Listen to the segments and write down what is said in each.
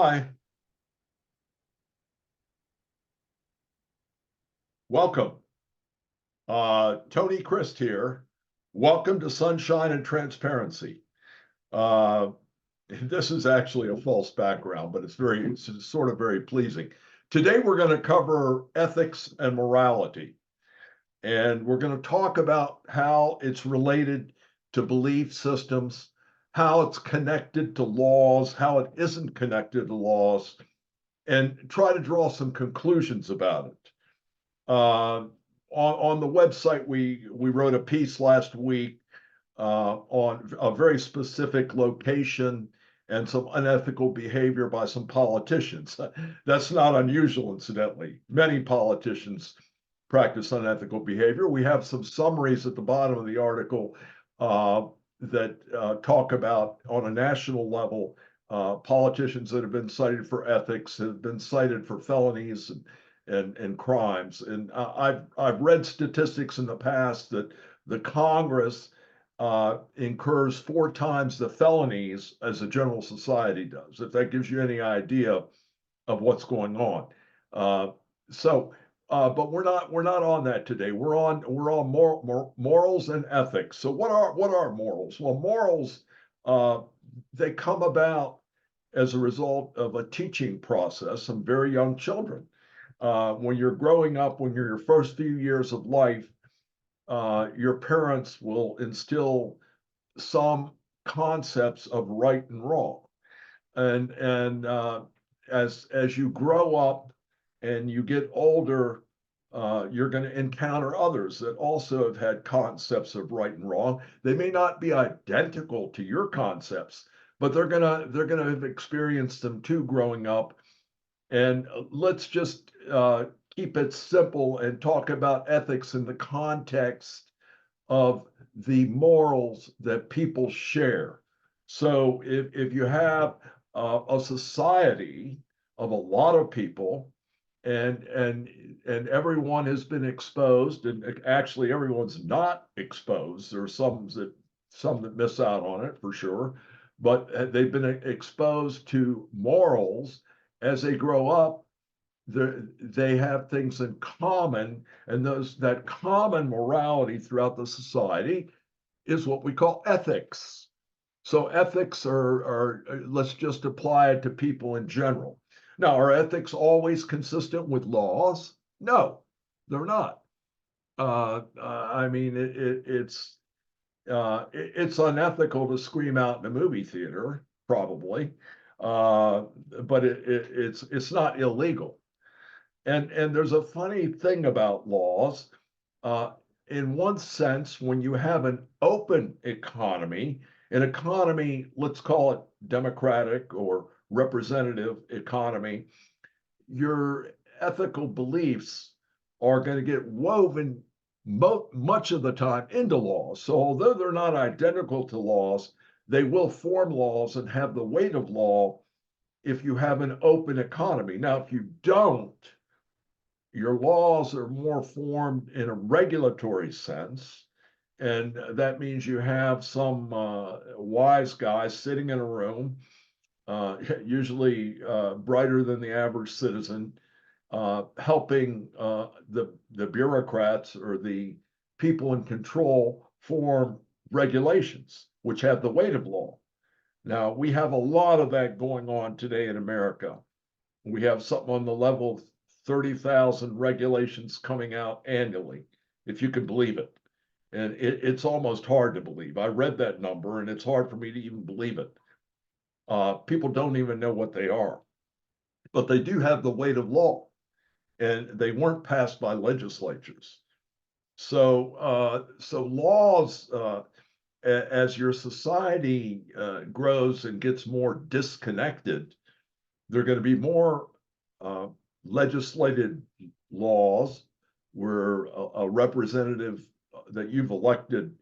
Hi, welcome. Tony Christ here. Welcome to Sunshine and Transparency. Uh, this is actually a false background, but it's sort of very pleasing. Today we're going to cover ethics and morality, and we're going to talk about how it's related to belief systems, how it's connected to laws, how it isn't connected to laws, and try to draw some conclusions about it. On the website, we wrote a piece last week on a very specific location and some unethical behavior by some politicians. That's not unusual, incidentally. Many politicians practice unethical behavior. We have some summaries at the bottom of the article that talk about, on a national level, politicians that have been cited for ethics, have been cited for felonies and crimes. And I've read statistics in the past that the Congress incurs 4 times the felonies as the general society does, if that gives you any idea of what's going on. But we're not on that today. We're on morals and ethics. So what are morals? Well, morals, they come about as a result of a teaching process of very young children. When you're growing up, when you're your first few years of life, your parents will instill some concepts of right and wrong. And as you grow up and you get older, you're going to encounter others that also have had concepts of right and wrong. They may not be identical to your concepts, but they're gonna have experienced them too growing up. And let's just keep it simple and talk about ethics in the context of the morals that people share. So if you have a society of a lot of people, and everyone has been exposed, and actually everyone's not exposed. There are some that miss out on it for sure, but they've been exposed to morals as they grow up. They have things in common, and that common morality throughout the society is what we call ethics. So ethics are let's just apply it to people in general. Now, are ethics always consistent with laws? No, they're not. I mean, it's unethical to scream out in a movie theater, probably, but it's not illegal. And there's a funny thing about laws. Uh, in one sense, when you have an open economy, an economy, let's call it democratic or representative economy, your ethical beliefs are going to get woven much of the time into laws. So although they're not identical to laws, they will form laws and have the weight of law if you have an open economy. Now, if you don't, your laws are more formed in a regulatory sense. And that means you have some wise guy sitting in a room, usually brighter than the average citizen, helping the bureaucrats or the people in control form regulations, which have the weight of law. Now, we have a lot of that going on today in America. We have something on the level of 30,000 regulations coming out annually, if you can believe it. And it's almost hard to believe. I read that number, and it's hard for me to even believe it. People don't even know what they are, but they do have the weight of law, and they weren't passed by legislatures. So laws, as your society grows and gets more disconnected, there are going to be more legislated laws where a representative that you've elected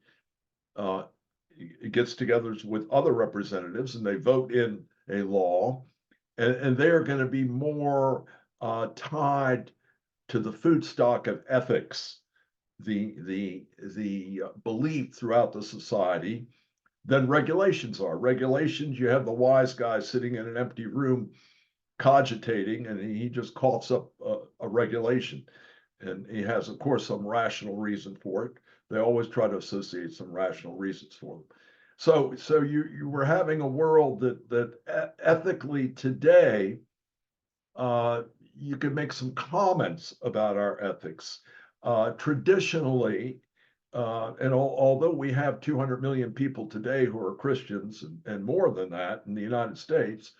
gets together with other representatives and they vote in a law, and they are going to be more tied to the food stock of ethics, the belief throughout the society, than regulations are. Regulations, you have the wise guy sitting in an empty room cogitating, and he just coughs up a regulation. And he has, of course, some rational reason for it. They always try to associate some rational reasons for them. So you were having a world that ethically today, you can make some comments about our ethics. Traditionally, and although we have 200 million people today who are Christians and more than that in the United States,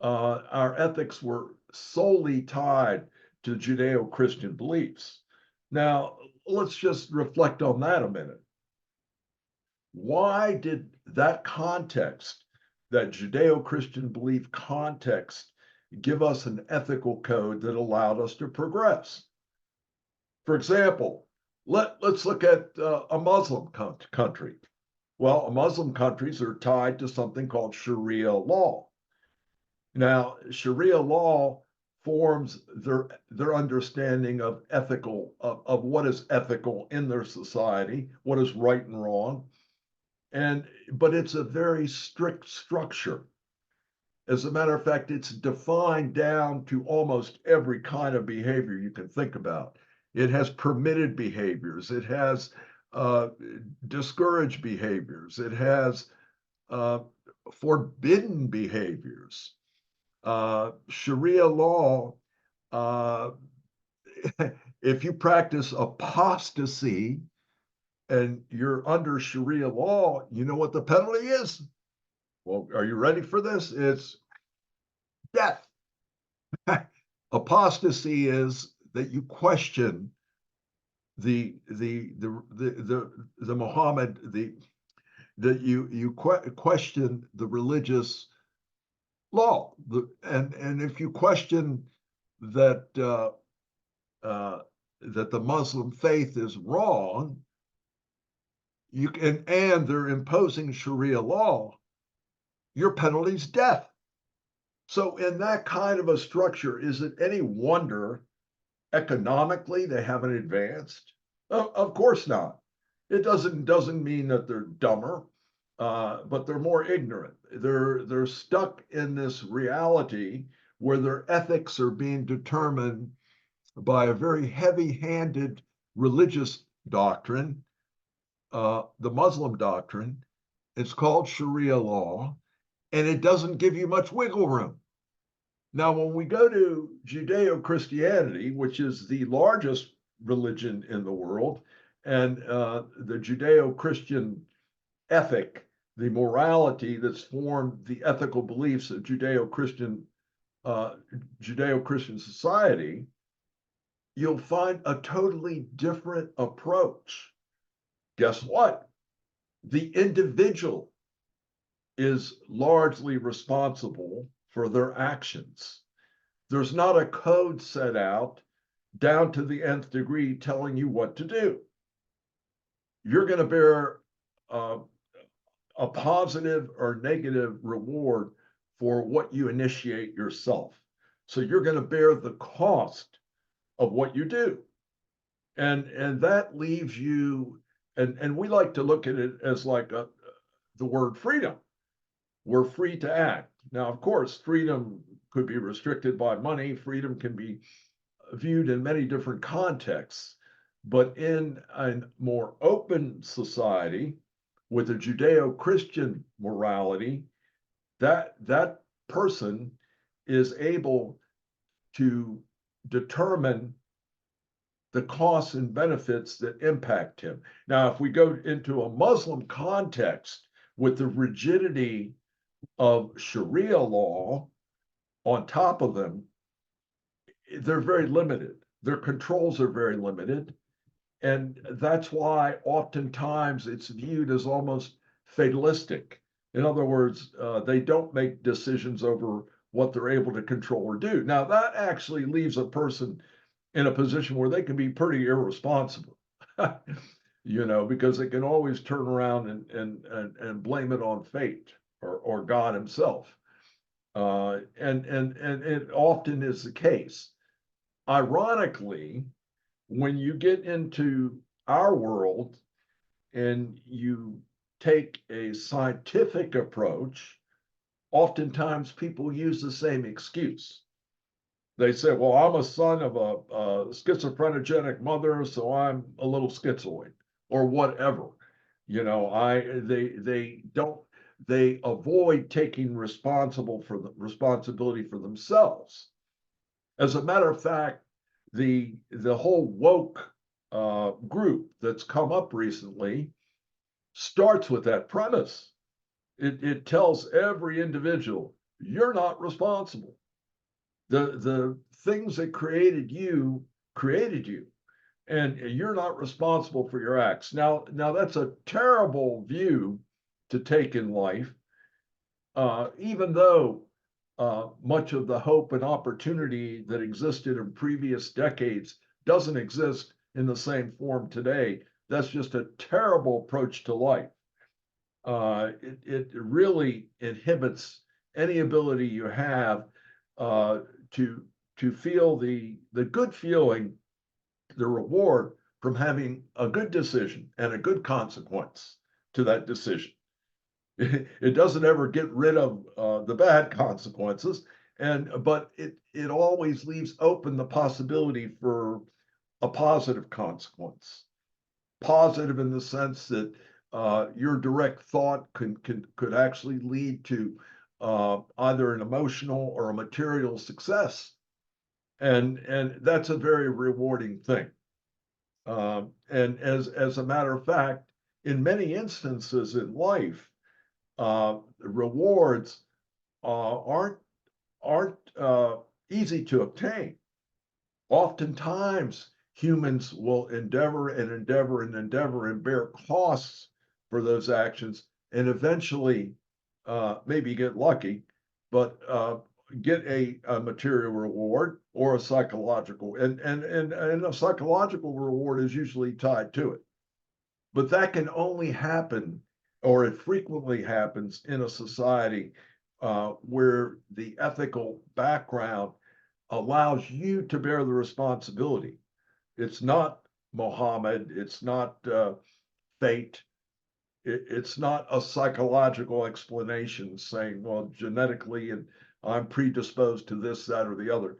our ethics were solely tied to Judeo-Christian beliefs. Now, let's just reflect on that a minute. Why did that context, that Judeo-Christian belief context, give us an ethical code that allowed us to progress? For example, let's look at a Muslim country. Well, Muslim countries are tied to something called Sharia law. Now, Sharia law forms their understanding of ethical, of what is ethical in their society, what is right and wrong. But it's a very strict structure. As a matter of fact, it's defined down to almost every kind of behavior you can think about. It has permitted behaviors. It has discouraged behaviors. It has forbidden behaviors. Sharia law, if you practice apostasy and you're under Sharia law, you know what the penalty is? Well, are you ready for this? It's death. Apostasy is that you question the Muhammad, that you question the religious law, and if you question that that the Muslim faith is wrong, you can, and they're imposing Sharia law, your penalty is death. So in that kind of a structure, is it any wonder economically they haven't advanced? Of course not. It doesn't mean that they're dumber, but they're more ignorant. They're stuck in this reality where their ethics are being determined by a very heavy-handed religious doctrine, the Muslim doctrine. It's called Sharia law, and it doesn't give you much wiggle room. Now, when we go to Judeo-Christianity, which is the largest religion in the world, and the Judeo-Christian ethic, the morality that's formed the ethical beliefs of Judeo-Christian society, you'll find a totally different approach. Guess what? The individual is largely responsible for their actions. There's not a code set out down to the nth degree telling you what to do. You're going to bear a positive or negative reward for what you initiate yourself. So you're going to bear the cost of what you do. And that leaves you, and we like to look at it as like the word freedom. We're free to act. Now, of course, freedom could be restricted by money. Freedom can be viewed in many different contexts. But in a more open society with a Judeo-Christian morality, that person is able to determine the costs and benefits that impact him. Now, if we go into a Muslim context with the rigidity of Sharia law on top of them, they're very limited. Their controls are very limited. And that's why oftentimes it's viewed as almost fatalistic. In other words, they don't make decisions over what they're able to control or do. Now, that actually leaves a person in a position where they can be pretty irresponsible, because they can always turn around and blame it on fate or God himself. And it often is the case. Ironically, when you get into our world and you take a scientific approach, oftentimes people use the same excuse. They say, well, I'm a son of a schizophrenic mother, so I'm a little schizoid or whatever. They don't, they avoid taking responsibility for themselves. As a matter of fact, the whole woke group that's come up recently starts with that premise. It tells every individual, you're not responsible. The things that created you, and you're not responsible for your acts. Now that's a terrible view to take in life, even though much of the hope and opportunity that existed in previous decades doesn't exist in the same form today. That's just a terrible approach to life. It really inhibits any ability you have uh, to feel the good feeling, the reward from having a good decision and a good consequence to that decision. It doesn't ever get rid of the bad consequences, but it always leaves open the possibility for a positive consequence. Positive in the sense that your direct thought could actually lead to either an emotional or a material success, and that's a very rewarding thing. And as a matter of fact, in many instances in life, rewards aren't easy to obtain. Oftentimes, humans will endeavor and bear costs for those actions, and eventually, maybe get lucky, but get a material reward or a psychological, and a psychological reward is usually tied to it. But that can only happen, or it frequently happens in a society where the ethical background allows you to bear the responsibility. It's not Mohammed, it's not fate, it's not a psychological explanation saying, well, genetically, and I'm predisposed to this, that, or the other.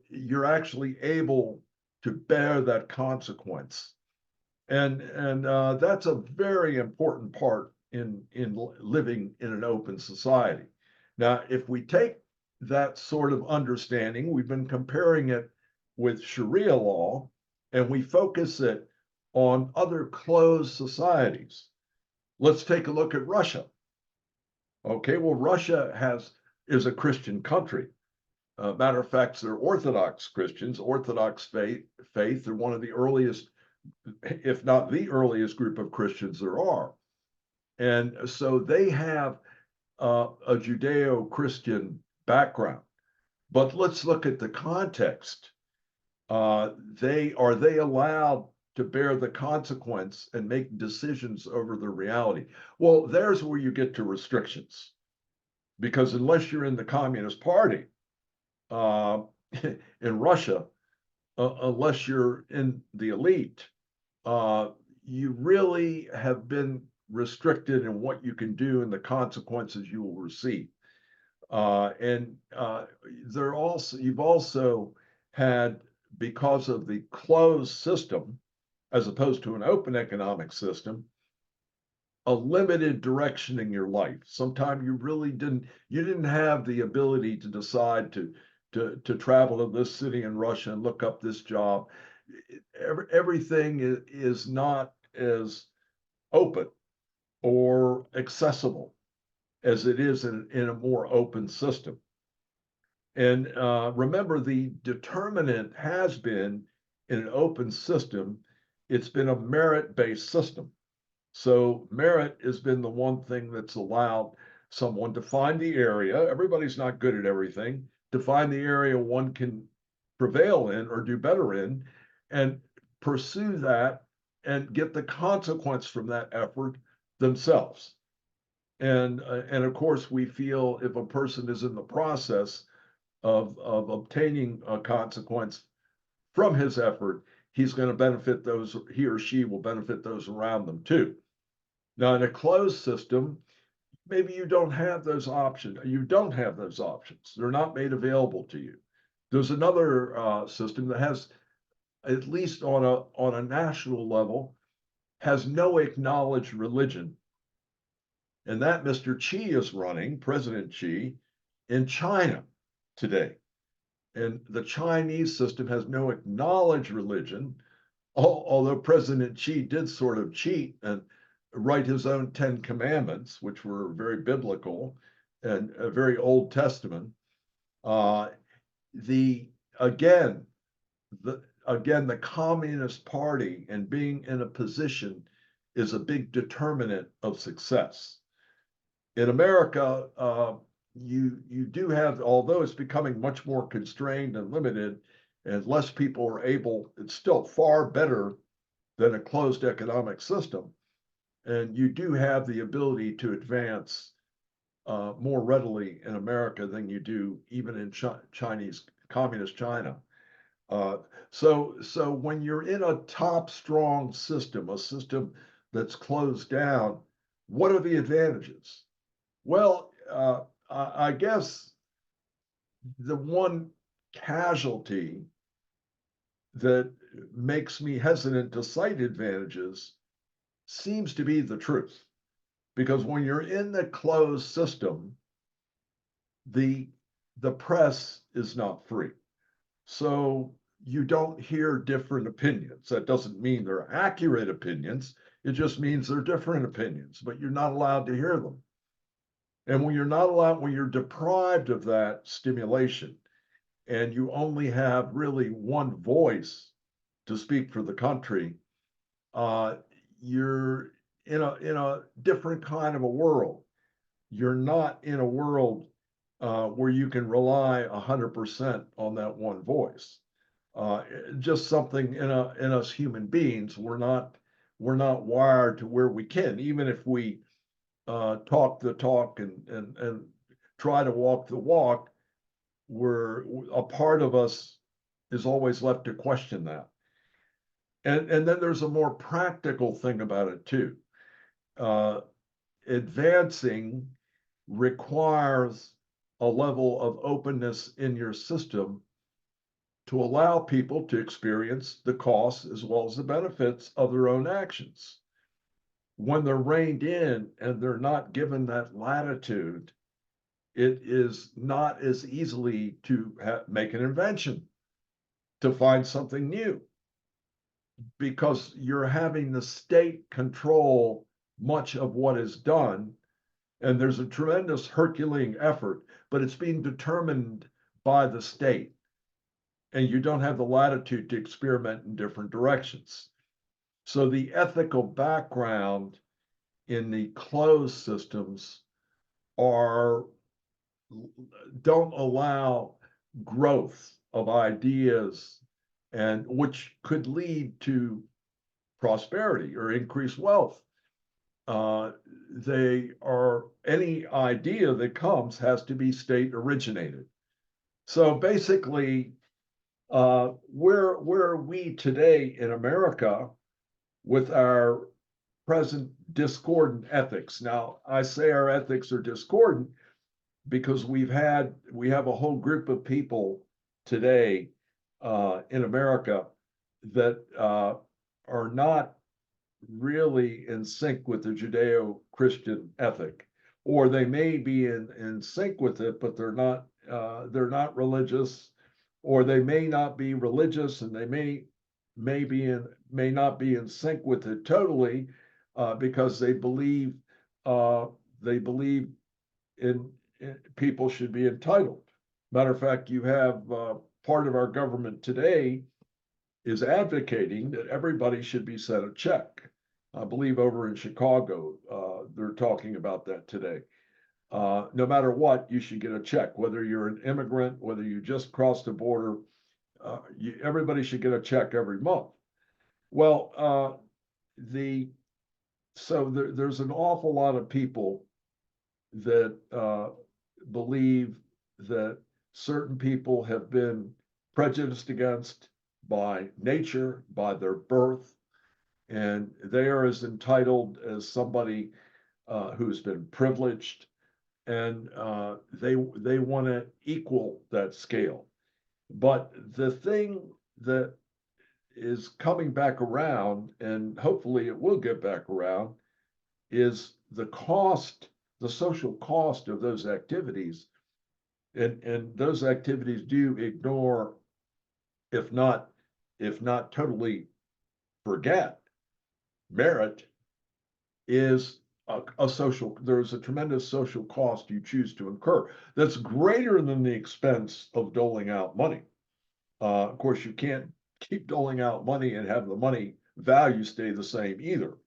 You're actually able to bear that consequence. And that's a very important part in living in an open society. Now, if we take that sort of understanding, we've been comparing it with Sharia law, and we focus it on other closed societies. Let's take a look at Russia. Okay, well, Russia is a Christian country. Matter of fact, they're Orthodox Christians, Orthodox faith. They're one of the earliest, if not the earliest group of Christians there are. And so they have a Judeo-Christian background. But let's look at the context. They allowed to bear the consequence and make decisions over the reality? Well, there's where you get to restrictions, because unless you're in the Communist Party uh, in Russia, unless you're in the elite, you really have been restricted in what you can do and the consequences you will receive. And you've also had, because of the closed system, as opposed to an open economic system, a limited direction in your life. Sometimes you didn't have the ability to decide to travel to this city in Russia and look up this job. Everything is not as open or accessible as it is in a more open system. And remember, the determinant has been, in an open system, it's been a merit-based system. So merit has been the one thing that's allowed someone to find the area. Everybody's not good at everything. To find the area one can prevail in or do better in, and pursue that and get the consequence from that effort themselves. And of course, we feel if a person is in the process of obtaining a consequence from his effort, he's going to benefit those, he or she will benefit those around them too. Now, in a closed system, maybe you don't have those options. You don't have those options. They're not made available to you. There's another system that has, at least on a national level, has no acknowledged religion, and that Mr. Xi is running, President Xi, in China today. And the Chinese system has no acknowledged religion, although President Xi did sort of cheat and write his own 10 Commandments, which were very biblical and a very Old Testament. Uh, the again, the Communist Party and being in a position is a big determinant of success. In America, you do have, although it's becoming much more constrained and limited, and less people are able, it's still far better than a closed economic system. And you do have the ability to advance more readily in America than you do even in Chinese communist China. Uh, so when you're in a top strong system, a system that's closed down, what are the advantages? Well, I guess the one casualty that makes me hesitant to cite advantages seems to be the truth. Because when you're in the closed system, the the press is not free. So you don't hear different opinions. That doesn't mean they're accurate opinions. It just means they're different opinions, but you're not allowed to hear them. And when you're not allowed, when you're deprived of that stimulation, and you only have really one voice to speak for the country, uh, you're in a different kind of a world. You're not in a world where you can rely 100% on that one voice. Uh, just something in us human beings, we're not wired to where we can, even if we talk the talk and try to walk the walk. We're a part of us is always left to question that. And then there's a more practical thing about it too. Uh, Advancing requires a level of openness in your system to allow people to experience the costs as well as the benefits of their own actions. When they're reined in and they're not given that latitude, it is not as easily to make an invention, to find something new, because you're having the state control much of what is done. And there's a tremendous Herculean effort, but it's being determined by the state. And you don't have the latitude to experiment in different directions. So the ethical background in the closed systems are don't allow growth of ideas, and which could lead to prosperity or increased wealth. They are any idea that comes has to be state originated. So basically, where are we today in America with our present discordant ethics? Now, I say our ethics are discordant because we have a whole group of people today in America that are not really in sync with the Judeo-Christian ethic, or they may be in sync with it, but they're not religious, or they may not be religious, and they may not be in sync with it totally, because uh, they believe in people should be entitled. Matter of fact, you have part of our government today is advocating that everybody should be sent a check. I believe over in Chicago, they're talking about that today. No matter what, you should get a check, whether you're an immigrant, whether you just crossed the border, everybody should get a check every month. Well, there's an awful lot of people that believe that certain people have been prejudiced against by nature, by their birth, and they are as entitled as somebody who's been privileged, and they want to equal that scale. But the thing that is coming back around, and hopefully it will get back around, is the cost, the social cost of those activities. And those activities do ignore, if not totally forget, merit is a social, there's a tremendous social cost you choose to incur that's greater than the expense of doling out money. Of course, you can't keep doling out money and have the money value stay the same either,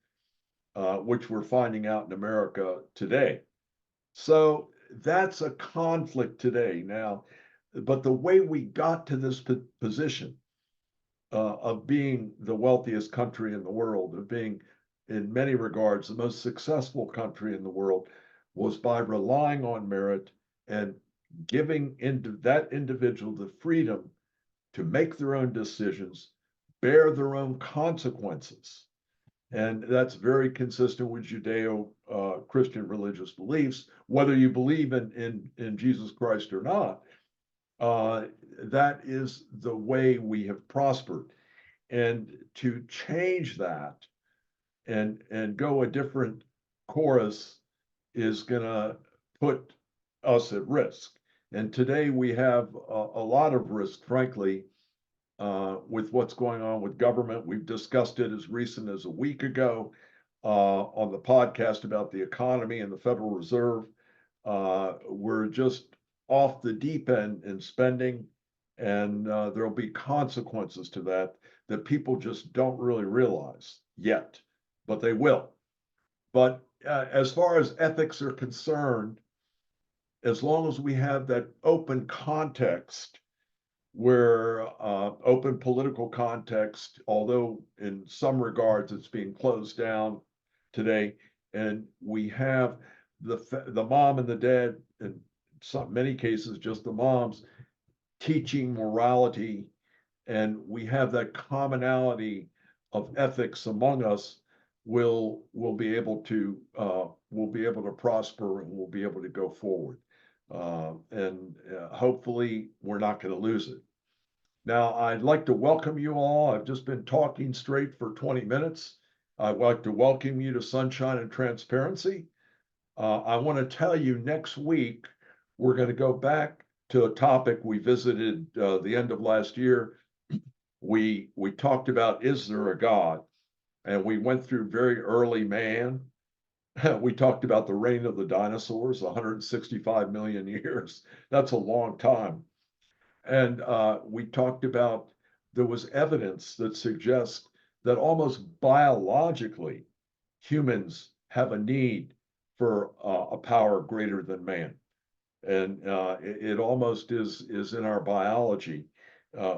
which we're finding out in America today. So that's a conflict today now. But the way we got to this position of being the wealthiest country in the world, of being, in many regards, the most successful country in the world, was by relying on merit and giving into that individual the freedom to make their own decisions, bear their own consequences. And that's very consistent with Judeo-Christian religious beliefs, whether you believe in Jesus Christ or not. That is the way we have prospered. And to change that and go a different course is going to put us at risk. And today we have a lot of risk, frankly, with what's going on with government. We've discussed it as recent as a week ago on the podcast about the economy and the Federal Reserve. We're just off the deep end in spending, and there'll be consequences to that people just don't really realize yet, but they will. But as far as ethics are concerned, as long as we have that open context, where open political context, although in some regards it's being closed down today, and we have the mom and the dad, in many cases just the moms, teaching morality, and we have that commonality of ethics among us, we'll be able to prosper, and we'll be able to go forward. And hopefully we're not going to lose it. Now, I'd like to welcome you all. I've just been talking straight for 20 minutes. I'd like to welcome you to Sunshine and Transparency. I want to tell you next week, we're going to go back to a topic we visited the end of last year. We talked about, is there a God? And we went through very early man. We talked about the reign of the dinosaurs, 165 million years. That's a long time. And we talked about there was evidence that suggests that almost biologically, humans have a need for a power greater than man. And it almost is in our biology,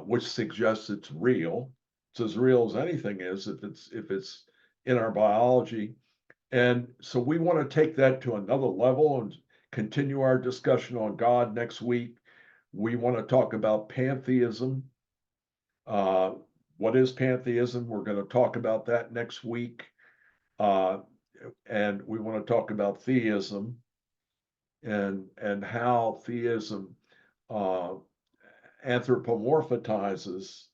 which suggests it's real. It's as real as anything is if it's in our biology. And so we want to take that to another level and continue our discussion on God next week. We want to talk about pantheism. What is pantheism? We're going to talk about that next week. And we want to talk about theism and how theism anthropomorphizes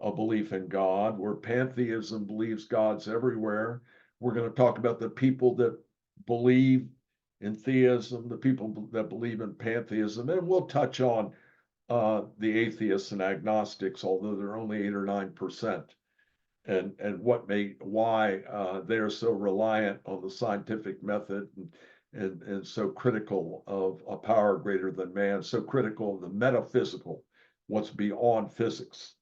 a belief in God, where pantheism believes God's everywhere. We're going to talk about the people that believe in theism, the people that believe in pantheism, and we'll touch on the atheists and agnostics, although they're only 8 or 9%, and why they're so reliant on the scientific method and so critical of a power greater than man, so critical of the metaphysical, what's beyond physics.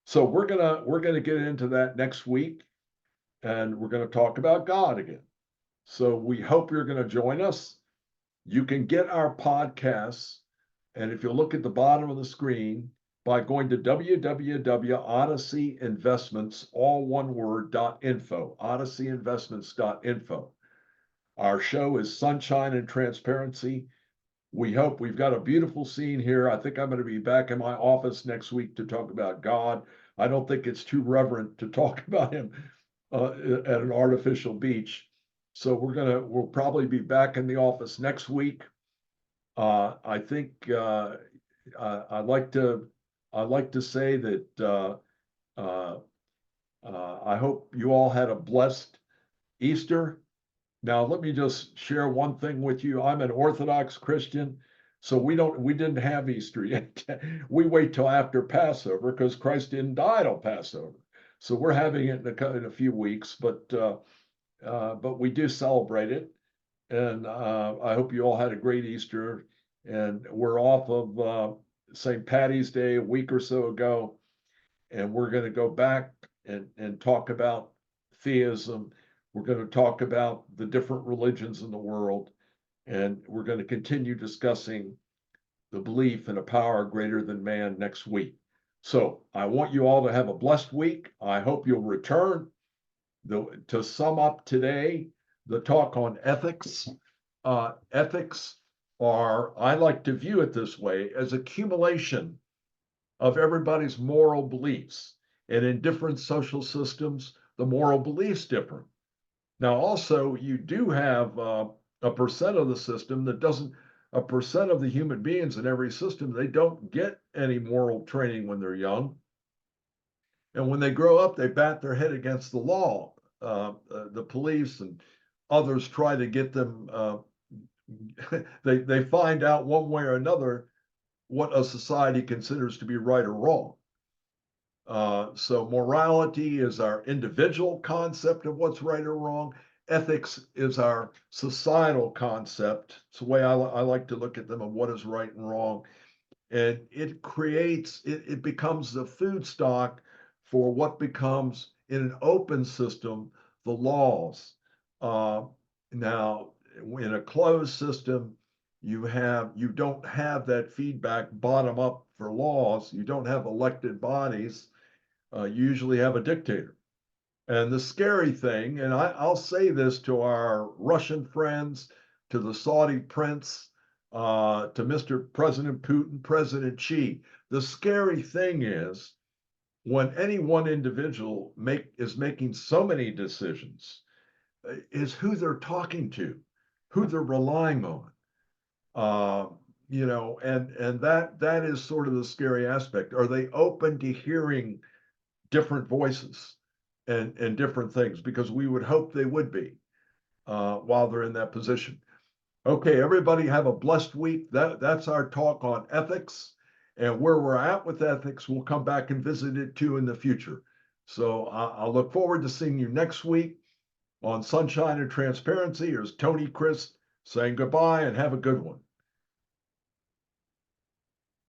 So we're gonna get into that next week, and we're gonna talk about God again. So we hope you're gonna join us. You can get our podcasts, and if you look at the bottom of the screen, by going to www.odysseyinvestments, all one word, .info, odysseyinvestments.info. Our show is Sunshine and Transparency. We hope we've got a beautiful scene here. I think I'm going to be back in my office next week to talk about God. I don't think it's too reverent to talk about him at an artificial beach. So we'll probably be back in the office next week. I think I like to say that uh, I hope you all had a blessed Easter. Now, let me just share one thing with you. I'm an Orthodox Christian, so we didn't have Easter yet. We wait till after Passover because Christ didn't die till Passover. So we're having it in a few weeks, but we do celebrate it. And I hope you all had a great Easter. And we're off of St. Patty's Day a week or so ago, and we're going to go back and talk about theism. We're going to talk about the different religions in the world, and we're going to continue discussing the belief in a power greater than man next week. So I want you all to have a blessed week. I hope you'll return. To sum up today, the talk on ethics. Ethics are, I like to view it this way, as accumulation of everybody's moral beliefs. And in different social systems, the moral beliefs differ. Now, also, you do have a percent of the system that doesn't, a percent of the human beings in every system, they don't get any moral training when they're young. And when they grow up, they bat their head against the law. The police and others try to get them, they find out one way or another what a society considers to be right or wrong. So morality is our individual concept of what's right or wrong. Ethics is our societal concept. It's the way I like to look at them of what is right and wrong. And it becomes the food stock for what becomes in an open system, the laws. Now, in a closed system, you don't have that feedback bottom up for laws. You don't have elected bodies. You usually have a dictator. And the scary thing, and I'll say this to our Russian friends, to the Saudi prince, to Mr. President Putin, President Xi, the scary thing is when any one individual is making so many decisions, is who they're talking to, who they're relying on. Uh, and that is sort of the scary aspect. Are they open to hearing different voices and different things? Because we would hope they would be while they're in that position. Okay, everybody have a blessed week. That's our talk on ethics, and where we're at with ethics, we'll come back and visit it too in the future. So I'll look forward to seeing you next week on Sunshine and Transparency. Here's Tony Chris saying goodbye and have a good one.